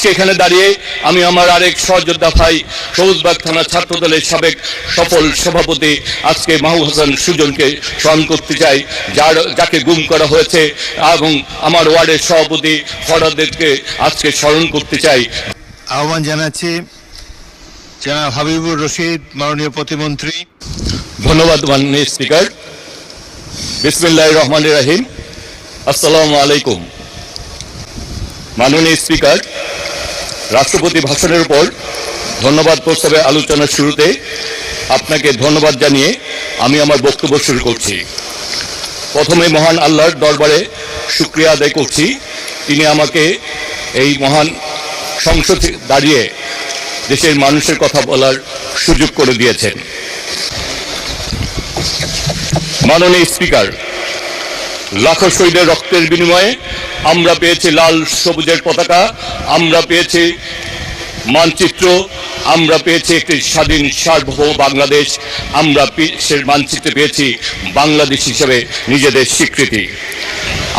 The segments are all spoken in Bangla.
আজকে এখানে দাঁড়িয়ে আমি আমার আরেক সহযোদ্ধা ভাই সবুজবাগ থানা ছাত্রদলের সাবেক সফল সভাপতি আজকে মাহবুব হাসান সুজনকে স্মরণ করতে চাই, যাকে গুম করা হয়েছে, এবং আমার ওয়ার্ডের সভাপতি ফরাদেরকে আজকে স্মরণ করতে চাই। আহ্বান জানাচ্ছি জনাব হাবিবুর রশিদ, মাননীয় প্রতিমন্ত্রী। ধন্যবাদ মাননীয় স্পিকার। বিসমিল্লাহির রহমানির রহিম। আসসালামু আলাইকুম। মাননীয় স্পিকার, রাষ্ট্রপতি ভাষণের উপর ধন্যবাদ প্রস্তাবে আলোচনার শুরুতে আপনাকে ধন্যবাদ জানিয়ে আমি আমার বক্তব্য শুরু করছি। প্রথমে মহান আল্লাহর দরবারে শুকরিয়া আদায় করছি, তিনি আমাকে এই মহান সংসদে দাঁড়িয়ে দেশের মানুষের কথা বলার সুযোগ করে দিয়েছেন। মাননীয় স্পিকার, লাখো শহীদের রক্তের বিনিময়ে আমরা পেয়েছি লাল সবুজের পতাকা, আমরা পেয়েছি মানচিত্র, আমরা পেয়েছি একটি স্বাধীন সার্বভৌম বাংলাদেশ, আমরা বিশ্বের মানচিত্রে পেয়েছি বাংলাদেশ হিসেবে নিজেদের স্বীকৃতি।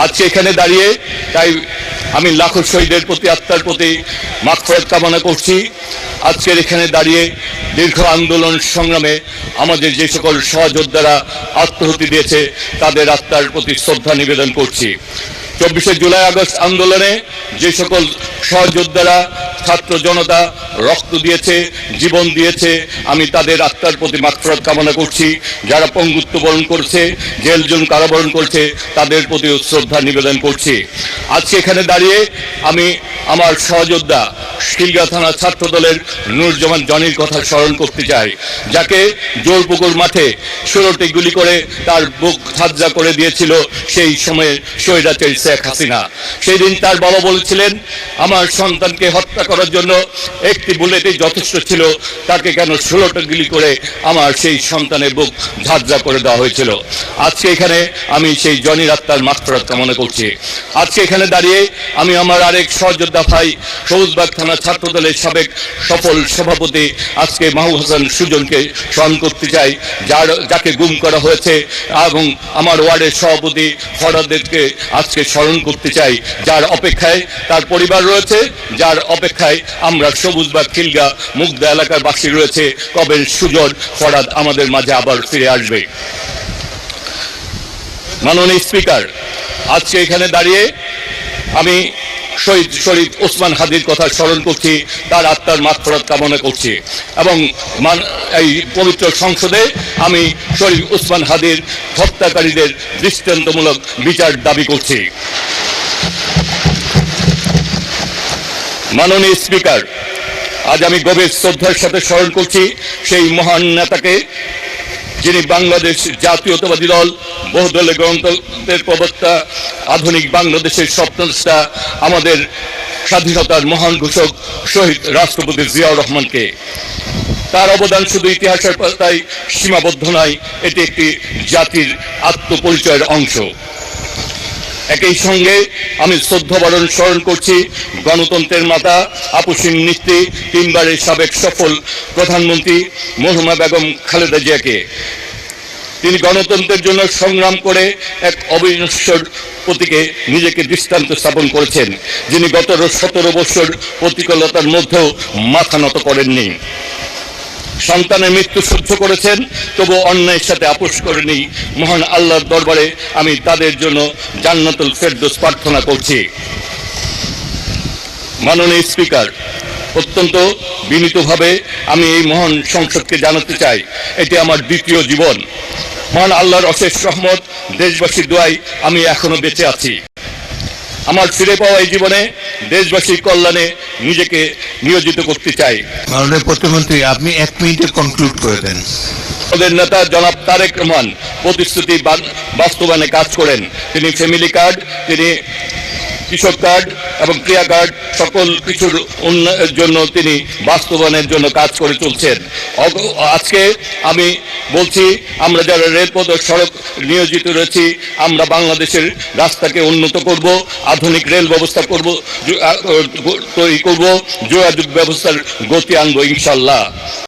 আজকে এখানে দাঁড়িয়ে তাই আমি লাখো শহীদের প্রতি আত্মার প্রতি মাগফিরাত কামনা করছি। আজকের এখানে দাঁড়িয়ে দীর্ঘ আন্দোলন সংগ্রামে আমাদের যে সকল সহযোদ্ধারা আত্মহতি দিয়েছে তাদের আত্মার প্রতি শ্রদ্ধা নিবেদন করছি। 24শে জুলাই আগস্ট আন্দোলনে যে সকল সহযোদ্ধারা ছাত্র জনতা রক্ত দিয়েছে, জীবন দিয়েছে, আমি তাদের আত্মার প্রতি মাগফিরাত কামনা করছি। যারা পঙ্গুত্ব বরণ করছে, জেল জুলুম কারাবরণ করছে, তাদের প্রতি শ্রদ্ধা নিবেদন করছি। আজকে এখানে দাঁড়িয়ে আমি আমার সহযোদ্ধা খিলগাঁও থানা ছাত্রদলের নুরুজ্জামান জনির কথা স্মরণ করতে চাই, যাকে জোরপুকুর মাঠে 16টি গুলি করে তার বুক ঝাঁঝরা করে দিয়েছিল সেই সময়ে স্বৈরাচারী শেখ হাসিনা। সেই দিন তার বাবা বলেছিলেন, আমার সন্তানকে হত্যা করার জন্য একটি বুলেটই যথেষ্ট ছিল, তাকে কেন 16টা গুলি করে আমার সেই সন্তানের বুক ঝাঁঝরা করে দেওয়া হয়েছিল। আজকে এখানে আমি সেই জনির আত্মার মাগফিরাত কামনা করছি। আজকে এখানে দাঁড়িয়ে আমি আমার আরেক সহযোদ্ধা ভাই সবুজবাগ থানা ছাত্রদলের সাবেক সফল সভাপতি আজকে মাহবুব হাসান সুজনকে স্মরণ করতে চাই, যাকে গুম করা হয়েছে, এবং আমার ওয়ার্ডের সভাপতি ফরাদেরকে আজকে স্মরণ করতে চাই, যার অপেক্ষায় তার পরিবার রয়েছে, যার অপেক্ষায় আমরা সবুজবাগ খিলগাঁও মুগদা এলাকার বাসী রয়েছে, কবে সুজন ফরাদ আমাদের মাঝে আবার ফিরে আসবে। মাননীয় স্পিকার, আজকে এখানে দাঁড়িয়ে আমি শহীদ শরীফ ওসমান হাদির কথা স্মরণ করছি, তার আত্মার মাগফিরাত কামনা করছি, এবং এই পবিত্র সংসদে আমি শরীফ ওসমান হাদির হত্যাকারীদের দৃষ্টান্তমূলক বিচার দাবি করছি। মাননীয় স্পিকার, আজ আমি গভীর শ্রদ্ধার সাথে স্মরণ করছি সেই মহান নেতাকে, যিনি বাংলাদেশ জাতীয়তাবাদী দল বহুদলীয় গণতন্ত্রের প্রবক্তা, আধুনিক বাংলাদেশের স্বপ্নদ্রষ্টা, আমাদের স্বাধীনতার মহান ঘোষক শহীদ রাষ্ট্রপতি জিয়াউর রহমানকে। তার অবদান শুধু ইতিহাসের পাতায় সীমাবদ্ধ নয়, এটি একটি জাতির আত্মপরিচয়ের অংশ। একই সঙ্গে আমি শ্রদ্ধাবরণ স্মরণ করছি গণতন্ত্রের মাতা, আপসীন নেত্রী, 3বারের সাবেক সফল প্রধানমন্ত্রী মরহুমা বেগম খালেদা জিয়াকে। তিনি গণতন্ত্রের জন্য সংগ্রাম করে এক অবিনশ্বর প্রতীকে নিজেকে দৃষ্টান্ত স্থাপন করেছেন, যিনি গত 17 বছর প্রতিকূলতার মধ্যেও মাথা নত করেননি। সন্তানের মৃত্যু সহ্য করেছেন, তবু অন্যায়ের সাথে আপোষ করেনি। মহান আল্লাহর দরবারে আমি তাদের জন্য জান্নাতুল ফেরদৌস প্রার্থনা করছি। মাননীয় স্পিকার, অত্যন্ত বিনীতভাবে আমি এই মহান সংসদকে জানাতে চাই, এটি আমার দ্বিতীয় জীবন। মহান আল্লাহর অশেষ রহমত, দেশবাসীর দোয়ায় আমি এখনো বেঁচে আছি। আমার ফিরে পাওয়া এই জীবনে দেশবাসীর কল্যাণে নিজেকে নিয়োজিত করতে চাই। মাননীয় প্রতিমন্ত্রী, আপনি 1 মিনিটে কনক্লুড করে দেন। ওদের নেতা জনাব তারেক রহমান প্রতিশ্রুতি বাস্তবায়নে কাজ করেন। তিনি ফ্যামিলি কার্ড, তিনি কৃষক কার্ড এবং ক্রিয়া কার্ড সকল কিছুর উন্নয়নের জন্য তিনি বাস্তবায়নের জন্য কাজ করে চলছেন। আজকে আমি বলছি, আমরা যারা রেলপথ ও সড়ক নিয়োজিত রয়েছি, আমরা বাংলাদেশের রাস্তাকে উন্নত করব, আধুনিক রেল ব্যবস্থা তৈরি করব, যোগাযোগ ব্যবস্থার গতি আনবো ইনশাল্লাহ।